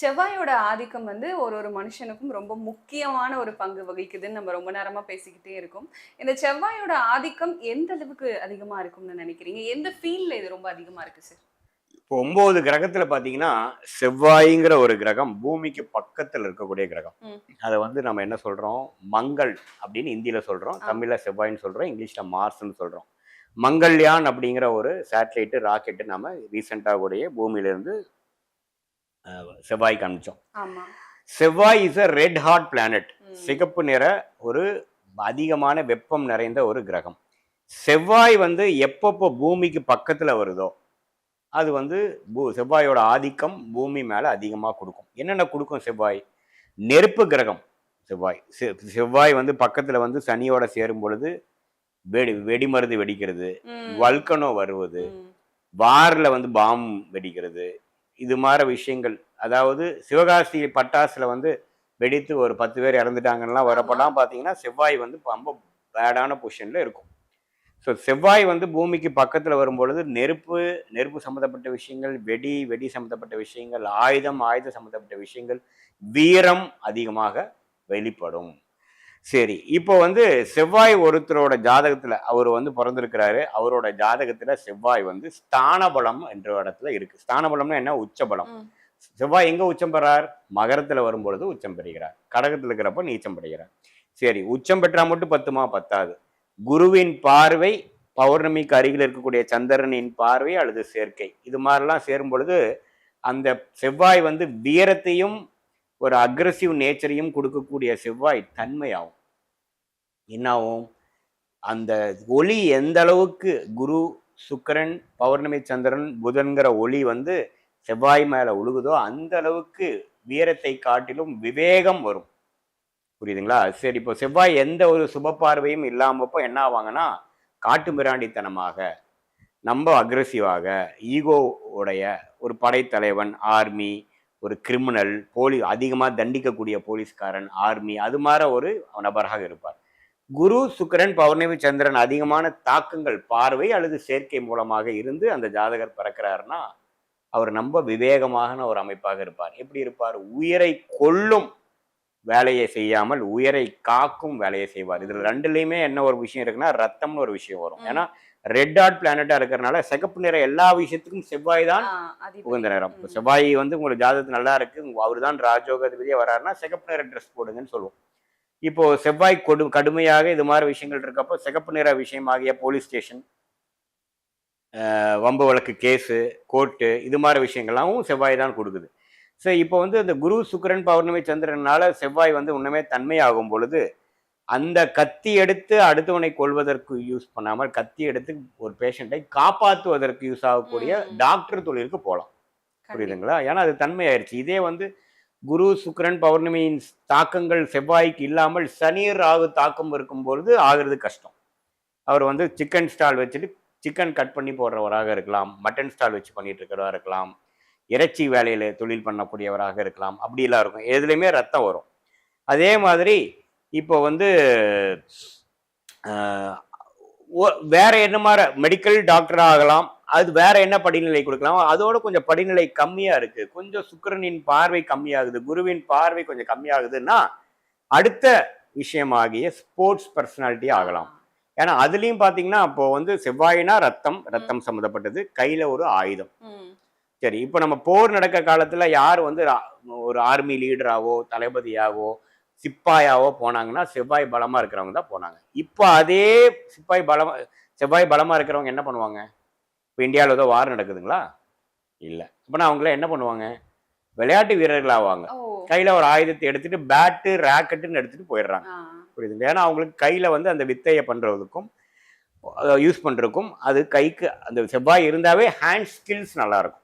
செவ்வாயோட ஆதிக்கம் வந்து ஒரு ஒரு மனுஷனுக்கும் ரொம்ப முக்கியமான ஒரு பங்கு வகிக்குதுன்னு நம்ம ரொம்ப நேரமா பேசிக்கிட்டே இருக்கோம். இந்த செவ்வாயோட ஆதிக்கம் எந்த அளவுக்கு அதிகமா இருக்கும்னு நினைக்கிறீங்க? எந்த ஃபீல்ட்ல இது ரொம்ப அதிகமா இருக்கு சார்? இப்போ 9 கிரகத்துல பார்த்தீங்கன்னா, செவ்வாய்ங்கிற ஒரு கிரகம் பூமிக்கு பக்கத்துல இருக்கக்கூடிய கிரகம். ம். அத வந்து நம்ம என்ன சொல்றோம்? மங்கள் அப்படின்னு ஹிந்தியில சொல்றோம். ஆ. தமிழ்ல செவ்வாய்ன்னு சொல்றோம். இங்கிலீஷ்ல மார்ஸ்ன்னு சொல்றோம். மங்கள்யான் அப்படிங்கிற ஒரு சேட்டலைட், ராக்கெட் நாம ரீசென்ட்டா கூடயே பூமியிலிருந்து செவ்வாய்க்கு அனுப்பிச்சோம். ஆமா. செவ்வாய் இஸ் ரெட் ஹாட் பிளானட். ம். சிகப்பு நிற ஒரு அதிகமான வெப்பம் நிறைந்த ஒரு கிரகம். செவ்வாய் வந்து எப்பப்போ பூமிக்கு பக்கத்துல வருதோ, அது வந்து செவ்வாயோட ஆதிக்கம் பூமி மேல அதிகமா குடுக்கும். என்னென்ன குடுக்கும் செவ்வாய்? நெருப்பு கிரகம் செவ்வாய். செவ்வாய் வந்து பக்கத்துல வந்து சனியோட சேரும் பொழுது வெடிமருந்து வெடிக்கிறது, ம். வல்கனோ வருவது, ம். வார்ல வந்து பாம் வெடிக்கிறது. இது மாரி விஷயங்கள். அதாவது சிவகாசி பட்டாசுல வந்து வெடித்து ஒரு 10 பேர் இறந்துட்டாங்கலாம் ஆமா. வரப்பலாம் பார்த்தீங்கன்னா, செவ்வாய் வந்து ரொம்ப பேடான பொசிஷன்ல இருக்கும். ஸோ செவ்வாய் வந்து பூமிக்கு பக்கத்துல வரும்பொழுது நெருப்பு, நெருப்பு சம்மந்தப்பட்ட விஷயங்கள், வெடி சம்மந்தப்பட்ட விஷயங்கள், ஆயுதம் சம்மந்தப்பட்ட விஷயங்கள், வீரம் அதிகமாக வெளிப்படும். சரி. இப்போ வந்து செவ்வாய் ஒருத்தரோட ஜாதகத்துல அவரு வந்து பொறந்திருக்கிறாரு. அவரோட ஜாதகத்துல செவ்வாய் வந்து ஸ்தான பலம் என்ற இடத்துல இருக்கு. ஸ்தான பலம்னா என்ன? உச்ச பலம். ம். செவ்வாய் எங்க உச்சம் பெறார்? மகரத்துல வரும்பொழுது உச்சம் பெறுகிறார். கடகத்துல இருக்கிறப்ப நீச்சம் பெறுகிறார். சரி. உச்சம் பெற்றா மட்டும் பத்துமா? பத்தாது. குருவின் பார்வை, பௌர்ணமிக்கு அருகில் இருக்கக்கூடிய சந்திரனின் பார்வை அல்லது சேர்க்கை. இது மாரிலாம் சேரும் பொழுது, அந்த செவ்வாய் வந்து வீரத்தையும், ஒரு அக்ரசிவ் நேச்சரையும் குடுக்கக்கூடிய செவ்வாய் தன்மையாகும். என்னாகும்? அந்த ஒளி எந்த அளவுக்கு குரு, சுக்கிரன், பௌர்ணமி சந்திரன், புதன்கிற ஒளி வந்து செவ்வாய் மேல உழுகுதோ, அந்த அளவுக்கு வீரத்தை காட்டிலும் விவேகம் வரும். புரியுதுங்களா? சரி, இப்போ செவ்வாய் எந்த ஒரு சுப பார்வையும் இல்லாமப்போ என்ன ஆவாங்கன்னா, காட்டு மிராண்டித்தனமாக, ரொம்ப அக்ரஸிவாக, ஈகோ உடைய ஒரு படைத்தலைவன், ஆர்மி, ஒரு கிரிமினல், அதிகமா தண்டிக்கக்கூடிய போலீஸ்காரன், ஆர்மி அது மாரி ஒரு நபராக இருப்பார். குரு, சுக்கிரன், பௌர்ணமி, சந்திரன் அதிகமான தாக்கங்கள் பார்வை அல்லது சேர்க்கை மூலமாக இருந்து அந்த ஜாதகர் பிறக்கிறாருன்னா, அவர் ரொம்ப விவேகமான ஒரு அமைப்பாக இருப்பார். எப்படி இருப்பார்? உயிரை கொல்லும் வேலையை செய்யாமல் உயிரை காக்கும் வேலையை செய்வார். இதுல ம். 2லயுமே என்ன ஒரு விஷயம் இருக்குன்னா, ரத்தம்னு ஒரு விஷயம் வரும். ம். ஏன்னா, ரெட் டாட் பிளானட்டா இருக்கிறனால சிகப்பு நிற எல்லா விஷயத்துக்கும் செவ்வாய் தான் ஆ. அதிபதி. உகந்த நிறம். இப்ப ம். செவ்வாய் வந்து உங்களுக்கு ஜாதகத்துல நல்லா இருக்கு. அவரு தான் ராஜயோகாதிபதியா வர்றாருன்னா, சிகப்பு நிற ட்ரெஸ் போடுங்கன்னு சொல்லுவோம். இப்போ செவ்வாய் கடுமையாக இது மாரி விஷயங்கள் இருக்கப்போ, சிகப்பு நிற விஷயமாகிய போலீஸ் ஸ்டேஷன், வம்பு வழக்கு கேஸு, கோர்ட்டு இது மாரி விஷயங்கள்லாமும் செவ்வாய் தான் குடுக்குது. சோ இப்போ வந்து அந்த குரு, சுக்கிரன், பௌர்ணமி, சந்திரனால செவ்வாய் வந்து இன்னுமே தன்மையாகும் பொழுது, அந்த கத்தி எடுத்து அடுத்தவனை கொல்வதற்கு யூஸ் பண்ணாமல், கத்தி எடுத்து ஒரு பேஷண்ட்டை காப்பாத்துவதற்கு யூஸ் ஆகக்கூடிய ம். டாக்டர் தொழிலுக்கு போலாம். கண்டிப்பா. புரியுதுங்களா? ஏன்னா அது தன்மையாயிருச்சு. இதே வந்து குரு, சுக்கிரன், பௌர்ணமியின் தாக்கங்கள் செவ்வாய்க்கு இல்லாமல் சனி, ராகு தாக்கம் இருக்கும்பொழுது ஆகுறது கஷ்டம். அவர் வந்து சிக்கன் ஸ்டால் வச்சுட்டு சிக்கன் கட் பண்ணி போடுறவராக இருக்கலாம். மட்டன் ஸ்டால் வச்சு பண்ணிட்டு இருக்கிறவரா இருக்கலாம். இறைச்சி வேலையில தொழில் பண்ணக்கூடியவராக இருக்கலாம். அப்படிலாம் இருக்கும். எதுலயுமே ரத்தம் வரும். அதே மாதிரி இப்போ வந்து அ வேற என்ன மாரி மெடிக்கல் டாக்டர் ஆகலாம். அது வேற என்ன படிநிலை குடுக்கலாம். அதோட கொஞ்சம் படிநிலை கம்மியா இருக்கு. கொஞ்சம் சுக்கிரனின் பார்வை கம்மியாகுது. குருவின் பார்வை கொஞ்சம் கம்மியாகுதுன்னா, அடுத்த விஷயமாகிய ஸ்போர்ட்ஸ் பெர்சனாலிட்டி ஆ. ஆகலாம். ஏன்னா, அதிலயும் பார்த்தீங்கன்னா, அப்போ வந்து செவ்வாய்னா ரத்தம், ம். ரத்தம் சம்மந்தப்பட்டது. கையில ஒரு ஆயுதம். ம். சரி, இப்ப நம்ம போர் நடக்க காலத்துல யார் வந்து ஒரு ஆர்மி லீடராவோ, தளபதியாவோ, சிப்பாயாவோ போனாங்கன்னா, செவ்வாய் பலமா இருக்கிறவங்க தான் போனாங்க. இப்ப அதே சிப்பாய் பலமா செவ்வாய் பலமா இருக்கிறவங்க என்ன பண்ணுவாங்க? இப்ப இந்தியால ஏதோ வார் நடக்குதுங்களா? இல்ல. அப்பன்னா அவங்கலாம் என்ன பண்ணுவாங்க? விளையாட்டு வீரர்கள் ஆவாங்க. ஓ! கையில ஒரு ஆயுதத்த எடுத்துட்டு பேட்டு, ராக்கெட்டுன்னு எடுத்துட்டு போயிடுறாங்க. ஆ. புரியுதுங்களா? ஏன்னா அவங்களுக்கு கையில வந்து அந்த வித்தைய பண்றதுக்கும், யூஸ் பண்றதுக்கும், அது கைக்கு அந்த செவ்வாய் இருந்தாவே ஹேண்ட் ஸ்கில்ஸ் நல்லா இருக்கும்.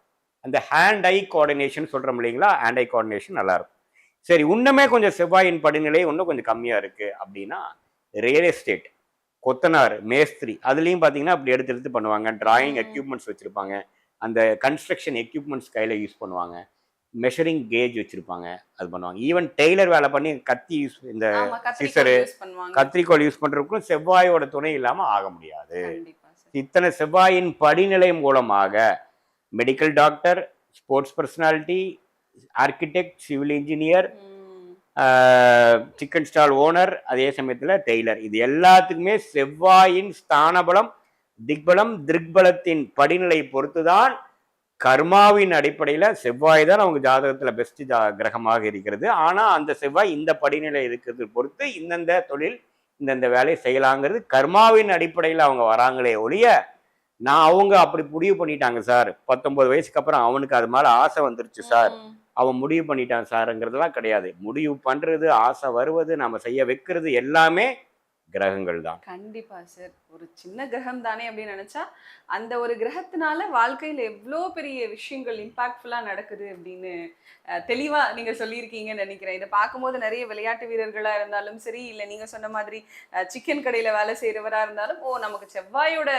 அந்த ஹேண்ட் ஐ கோஆர்டினேஷன் சொல்றோம் இல்லைங்களா? ஹேண்ட் ஐ கோஆர்டினேஷன் நல்லா இருக்கும். சரி, இன்னுமே கொஞ்சம் செவ்வாயின் படிநிலை இன்னும் கொஞ்சம் கம்மியா இருக்கு அப்படின்னா, ரியல் எஸ்டேட், கொத்தனார், மேஸ்திரி அதுலயும் பார்த்தீங்கன்னா, அப்படி எடுத்து எடுத்து பண்ணுவாங்க. டிராயிங் ம். எக்யூப்மென்ட்ஸ் வச்சிருப்பாங்க. அந்த கன்ஸ்ட்ரக்ஷன் எக்யூப்மென்ட்ஸ் கையில யூஸ் பண்ணுவாங்க. மெஷரிங் கேஜ் வச்சிருப்பாங்க. அது பண்ணுவாங்க. ஈவன் டெய்லர் வேலை பண்ணி இந்த ஆமா. கத்தரிக்கோல் சிசரு, யூஸ் பண்ணுவாங்க. கத்தரிக்கோல் யூஸ் பண்றதுக்கும் செவ்வாயோட துணை இல்லாம ஆக முடியாது. கண்டிப்பா சார். இத்தனை செவ்வாயின் படிநிலை மூலமாக medical doctor, sports personality, architect, civil engineer, ம். சிக்கன் ஸ்டால் ஓனர், அதே சமயத்துல டெய்லர். இது எல்லாத்துக்குமே செவ்வாயின் ஸ்தானபலம், திக்பலம், திருக்பலத்தின் படிநிலை பொறுத்துதான் கர்மாவின் அடிப்படையில செவ்வாய் தான் அவங்க ஜாதகத்துல பெஸ்ட் கிரகமாக இருக்கிறது. ஆனா அந்த செவ்வாய் இந்த படிநிலை இருக்கிறது பொறுத்து இந்தந்த தொழில், இந்தந்த வேலையை செய்யலாங்கிறது கர்மாவின் அடிப்படையில் அவங்க வராங்களே ஒழிய, அவங்க அப்படி முடிவு பண்ணிட்டாங்க சார், 19 வயசுக்கு அப்புறம் அவனுக்கு அது மேல ஆசை வந்துருச்சு சார், ம். அவன் முடிவு பண்ணிட்டான் சார்ங்கிறதுலாம் கிடையாது. முடிவு பண்றது, ஆசை வருவது, நாம செய்ய வைக்கிறது எல்லாமே கிரகங்கள் தான். கண்டிப்பா சார். ஒரு சின்ன கிரகம் தானே அப்படின்னு நினைச்சா, அந்த ஒரு கிரகத்தினால வாழ்க்கையில எவ்ளோ பெரிய விஷயங்கள் இம்பாக்ட்ஃபுல்லா நடக்குது அப்படின்னு தெளிவா நீங்க சொல்லியிருக்கீங்கன்னு நினைக்கிறேன். இத பார்க்கும்போது நெறைய விளையாட்டு வீரர்களா இருந்தாலும் சரி, இல்ல நீங்க சொன்ன மாதிரி சிக்கன் கடையில வேலை செய்றவரா இருந்தாலும், ஓ நமக்கு செவ்வாயோட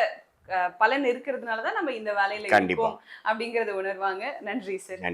பலன் இருக்கிறதுனால தான் நம்ம இந்த வேலையில கண்டிப்பா. இருக்கோம் அப்படிங்கிறத உணர்வாங்க. நன்றி சார்.